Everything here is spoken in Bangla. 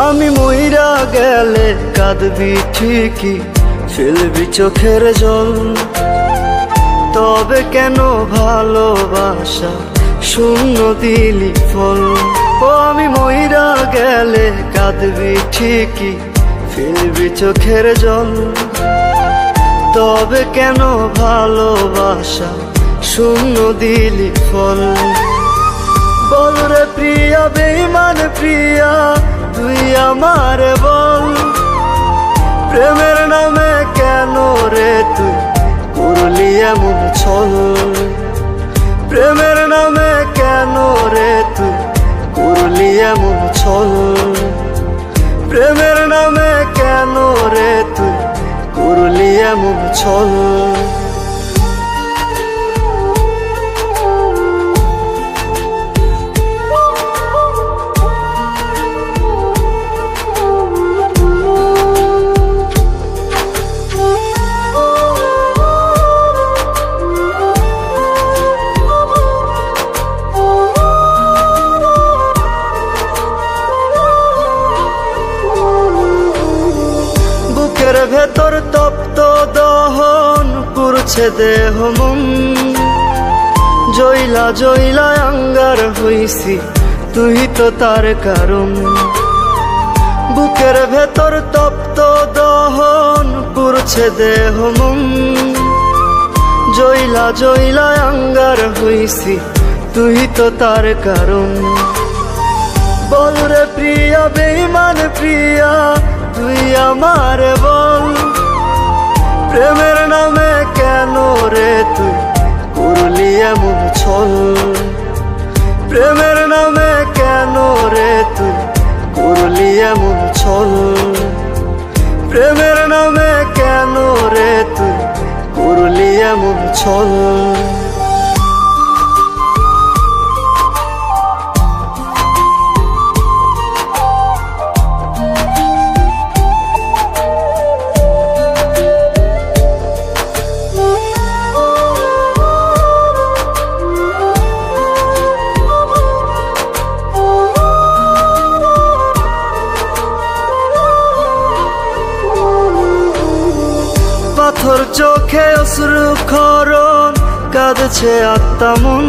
আমি মইরা গেলে কাঁদবি ঠিকই, ফেলবি চোখের জল, তবে কেন ভালোবাসা শূন্য দিলি ফল। ও আমি মইরা গেলে কাঁদবি ঠিকই, ফেলবি চোখের জল, তবে কেন ভালোবাসা শূন্য দিলি ফল। বল রে প্রিয়া বেঈমান প্রিয়া তুই আমার বল, প্রেমের নামে কেন রে তুই করলি এমন ছল। প্রেমের নামে কেন রে তুই করলি এমন ছল। প্রেমের নামে কেন রে তুই করলি এমন ছল। বুকের ভেতর তপ্ত দহন পুরছে দেহ মন, জইলা জইলা আঙ্গার হইছি তুই তো তার কারণ। বুকের ভেতর তপ্ত দহন পুরছে দেহ মন, জইলা জইলা আঙ্গার হইছি তুই তো তার কারণ। বল রে প্রিয়া বেঈমান প্রিয়া তুই আমার বল, প্রেমের নামে কেন রে তুই করলি এমন ছল। প্রেমের নামে কেন রে তুই করলি এমন ছল। প্রেমের নামে কেন রে তুই করলি এমন ছল। পাথর চোখে অশ্রু খরণ কাঁদছে আত্মা মন।